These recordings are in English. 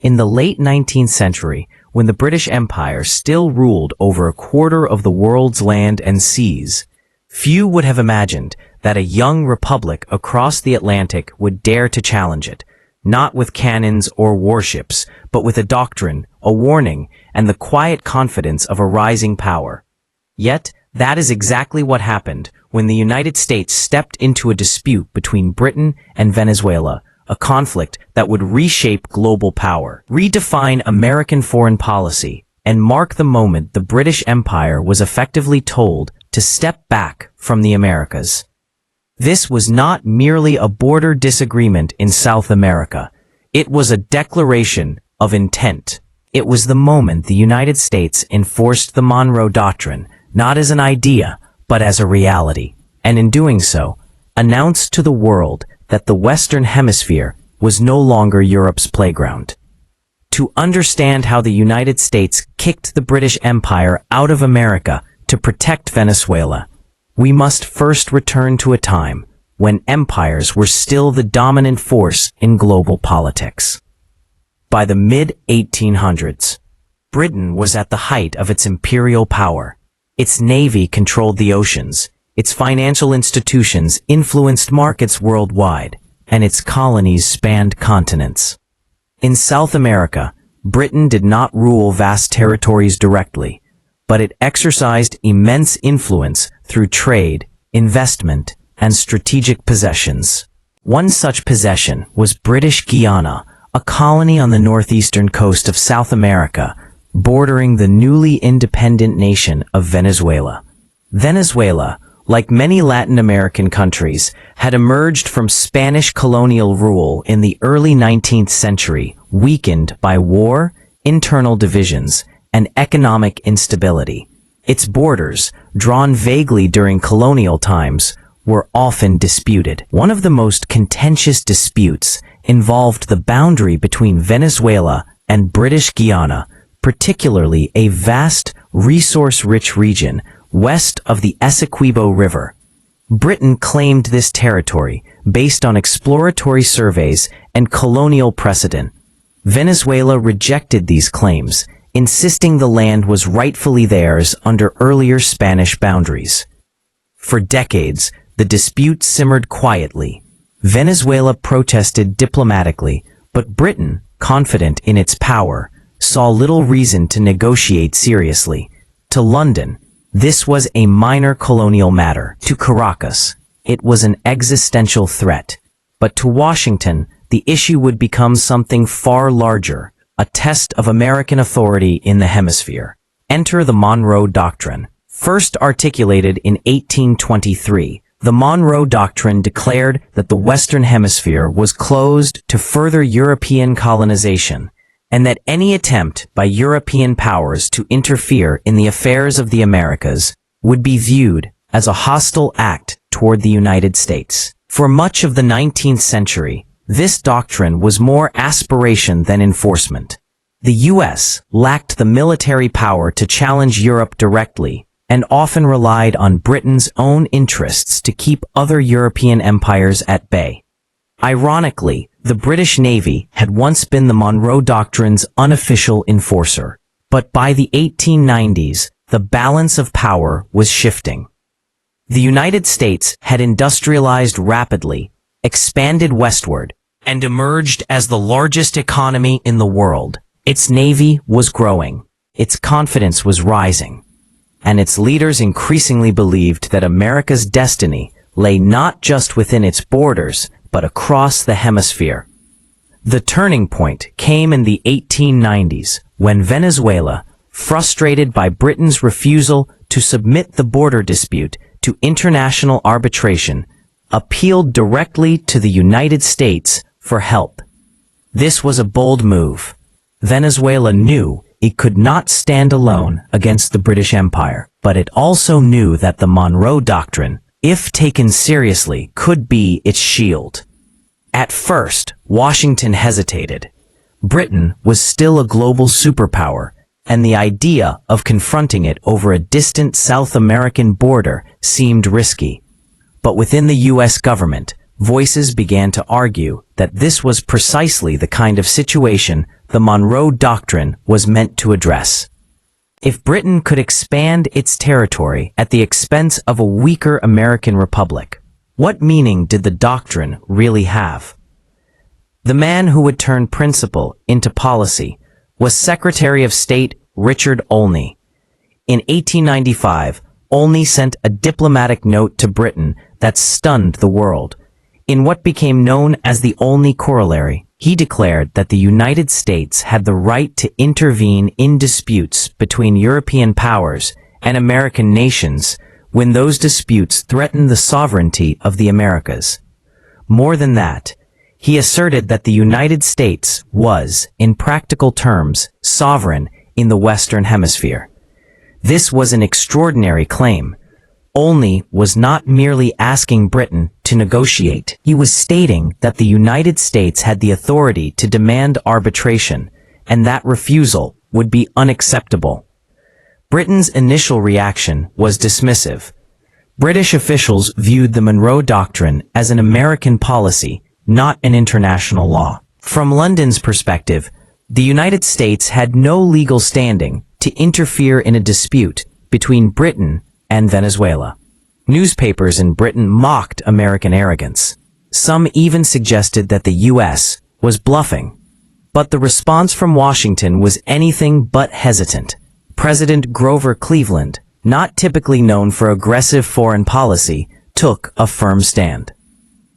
In the late 19th century, when the British Empire still ruled over a quarter of the world's land and seas, few would have imagined that a young republic across the Atlantic would dare to challenge it, not with cannons or warships, but with a doctrine, a warning, and the quiet confidence of a rising power. Yet, that is exactly what happened when the United States stepped into a dispute between Britain and Venezuela, a conflict that would reshape global power, redefine American foreign policy, and mark the moment the British Empire was effectively told to step back from the Americas. This was not merely a border disagreement in South America. It was a declaration of intent. It was the moment the United States enforced the Monroe Doctrine, not as an idea, but as a reality, and in doing so, announced to the world that the Western Hemisphere was no longer Europe's playground. To understand how the United States kicked the British Empire out of America to protect Venezuela, we must first return to a time when empires were still the dominant force in global politics. By the mid-1800s, Britain was at the height of its imperial power. Its navy controlled the oceans, its financial institutions influenced markets worldwide, and its colonies spanned continents. In South America, Britain did not rule vast territories directly, but it exercised immense influence through trade, investment, and strategic possessions. One such possession was British Guiana, a colony on the northeastern coast of South America, bordering the newly independent nation of Venezuela. Venezuela, like many Latin American countries, had emerged from Spanish colonial rule in the early 19th century, weakened by war, internal divisions, and economic instability. Its borders, drawn vaguely during colonial times, were often disputed. One of the most contentious disputes involved the boundary between Venezuela and British Guiana, particularly a vast, resource-rich region west of the Essequibo River. Britain claimed this territory based on exploratory surveys and colonial precedent. Venezuela rejected these claims, insisting the land was rightfully theirs under earlier Spanish boundaries. For decades, the dispute simmered quietly. Venezuela protested diplomatically, but Britain, confident in its power, saw little reason to negotiate seriously. To London, this was a minor colonial matter. To Caracas, it was an existential threat. But to Washington, the issue would become something far larger, a test of American authority in the hemisphere. Enter the Monroe Doctrine. First articulated in 1823, the Monroe Doctrine declared that the Western Hemisphere was closed to further European colonization, and that any attempt by European powers to interfere in the affairs of the Americas would be viewed as a hostile act toward the United States. For much of the 19th century, this doctrine was more aspiration than enforcement. The U.S. lacked the military power to challenge Europe directly, and often relied on Britain's own interests to keep other European empires at bay. Ironically, the British Navy had once been the Monroe Doctrine's unofficial enforcer. But by the 1890s, the balance of power was shifting. The United States had industrialized rapidly, expanded westward, and emerged as the largest economy in the world. Its navy was growing, its confidence was rising, and its leaders increasingly believed that America's destiny lay not just within its borders, but across the hemisphere. The turning point came in the 1890s, when Venezuela, frustrated by Britain's refusal to submit the border dispute to international arbitration, appealed directly to the United States for help. This was a bold move. Venezuela knew it could not stand alone against the British Empire, but it also knew that the Monroe Doctrine, if taken seriously, could be its shield. At first, Washington hesitated. Britain was still a global superpower, and the idea of confronting it over a distant South American border seemed risky. But within the U.S. government, voices began to argue that this was precisely the kind of situation the Monroe Doctrine was meant to address. If Britain could expand its territory at the expense of a weaker American republic, what meaning did the doctrine really have? The man who would turn principle into policy was Secretary of State Richard Olney. In 1895, Olney sent a diplomatic note to Britain that stunned the world. In what became known as the Olney Corollary, he declared that the United States had the right to intervene in disputes between European powers and American nations when those disputes threatened the sovereignty of the Americas. More than that, he asserted that the United States was, in practical terms, sovereign in the Western Hemisphere. This was an extraordinary claim. Olney was not merely asking Britain to negotiate. He was stating that the United States had the authority to demand arbitration, and that refusal would be unacceptable. Britain's initial reaction was dismissive. British officials viewed the Monroe Doctrine as an American policy, not an international law. From London's perspective, the United States had no legal standing to interfere in a dispute between Britain and Venezuela. Newspapers in Britain mocked American arrogance. Some even suggested that the U.S. was bluffing. But the response from Washington was anything but hesitant. President Grover Cleveland, not typically known for aggressive foreign policy, took a firm stand.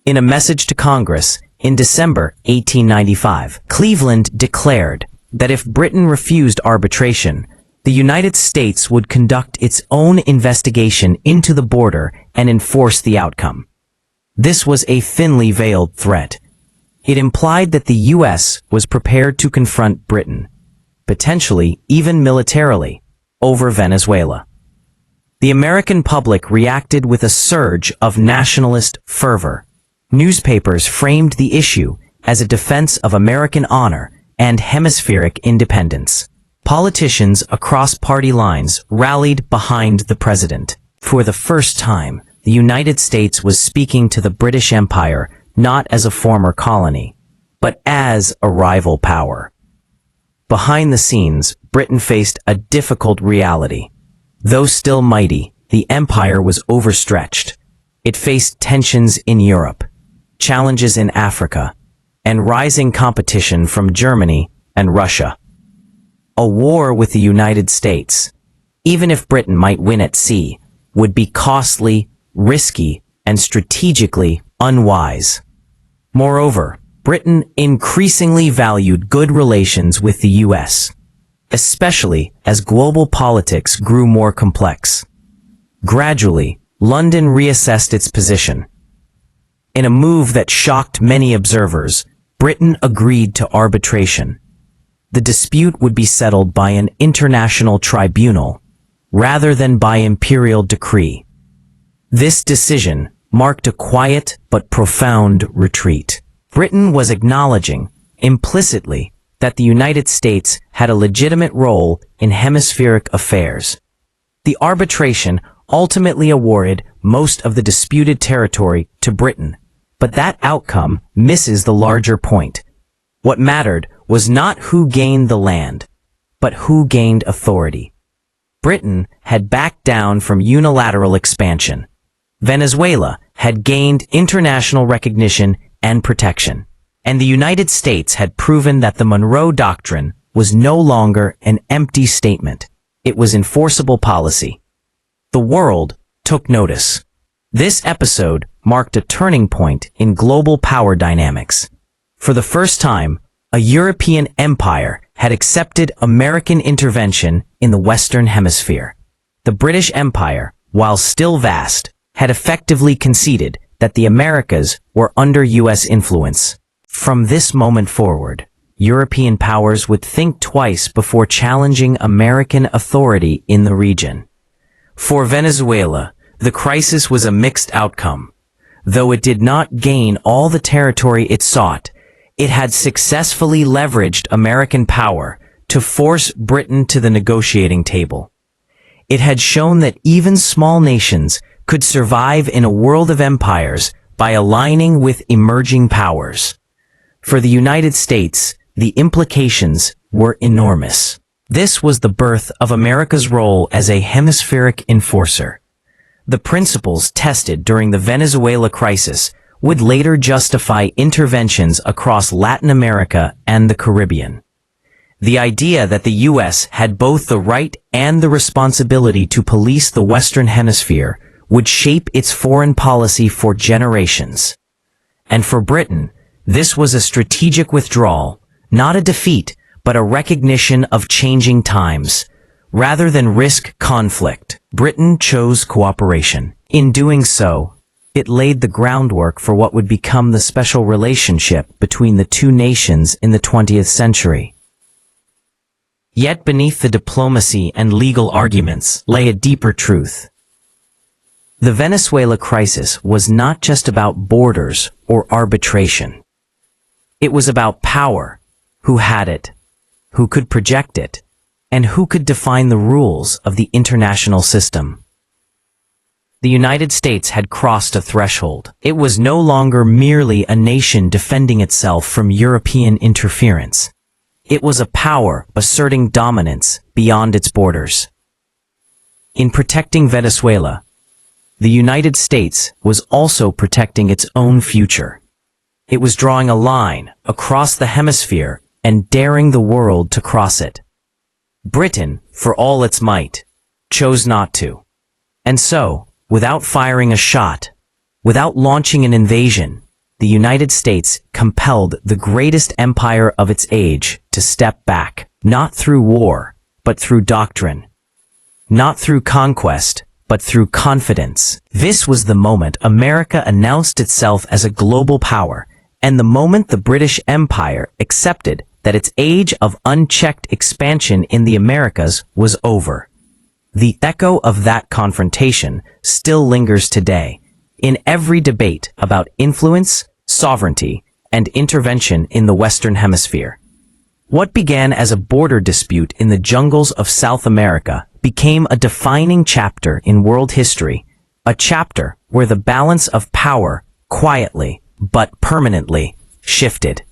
In a message to Congress in December 1895, Cleveland declared that if Britain refused arbitration, the United States would conduct its own investigation into the border and enforce the outcome. This was a thinly veiled threat. It implied that the U.S. was prepared to confront Britain, potentially even militarily, over Venezuela. The American public reacted with a surge of nationalist fervor. Newspapers framed the issue as a defense of American honor and hemispheric independence. Politicians across party lines rallied behind the president. For the first time, the United States was speaking to the British Empire not as a former colony, but as a rival power. Behind the scenes, Britain faced a difficult reality. Though still mighty, the empire was overstretched. It faced tensions in Europe, challenges in Africa, and rising competition from Germany and Russia. A war with the United States, even if Britain might win at sea, would be costly, risky, and strategically unwise. Moreover, Britain increasingly valued good relations with the U.S., especially as global politics grew more complex. Gradually, London reassessed its position. In a move that shocked many observers, Britain agreed to arbitration. The dispute would be settled by an international tribunal, rather than by imperial decree. This decision marked a quiet but profound retreat. Britain was acknowledging, implicitly, that the United States had a legitimate role in hemispheric affairs. The arbitration ultimately awarded most of the disputed territory to Britain, but that outcome misses the larger point. What mattered was not who gained the land, but who gained authority. Britain had backed down from unilateral expansion. Venezuela had gained international recognition and protection. And the United States had proven that the Monroe Doctrine was no longer an empty statement. It was enforceable policy. The world took notice. This episode marked a turning point in global power dynamics. For the first time, a European empire had accepted American intervention in the Western Hemisphere. The British Empire, while still vast, had effectively conceded that the Americas were under U.S. influence. From this moment forward, European powers would think twice before challenging American authority in the region. For Venezuela, the crisis was a mixed outcome. Though it did not gain all the territory it sought, it had successfully leveraged American power to force Britain to the negotiating table. It had shown that even small nations could survive in a world of empires by aligning with emerging powers. For the United States, the implications were enormous. This was the birth of America's role as a hemispheric enforcer. The principles tested during the Venezuela crisis would later justify interventions across Latin America and the Caribbean. The idea that the U.S. had both the right and the responsibility to police the Western Hemisphere would shape its foreign policy for generations. And for Britain, this was a strategic withdrawal, not a defeat, but a recognition of changing times. Rather than risk conflict, Britain chose cooperation. In doing so, it laid the groundwork for what would become the special relationship between the two nations in the 20th century. Yet beneath the diplomacy and legal arguments lay a deeper truth. The Venezuela crisis was not just about borders or arbitration. It was about power, who had it, who could project it, and who could define the rules of the international system. The United States had crossed a threshold. It was no longer merely a nation defending itself from European interference. It was a power asserting dominance beyond its borders. In protecting Venezuela, the United States was also protecting its own future. It was drawing a line across the hemisphere and daring the world to cross it. Britain, for all its might, chose not to. And so, without firing a shot, without launching an invasion, the United States compelled the greatest empire of its age to step back, not through war, but through doctrine. Not through conquest, but through confidence. This was the moment America announced itself as a global power, and the moment the British Empire accepted that its age of unchecked expansion in the Americas was over. The echo of that confrontation still lingers today, in every debate about influence, sovereignty, and intervention in the Western Hemisphere. What began as a border dispute in the jungles of South America became a defining chapter in world history, a chapter where the balance of power quietly but permanently shifted.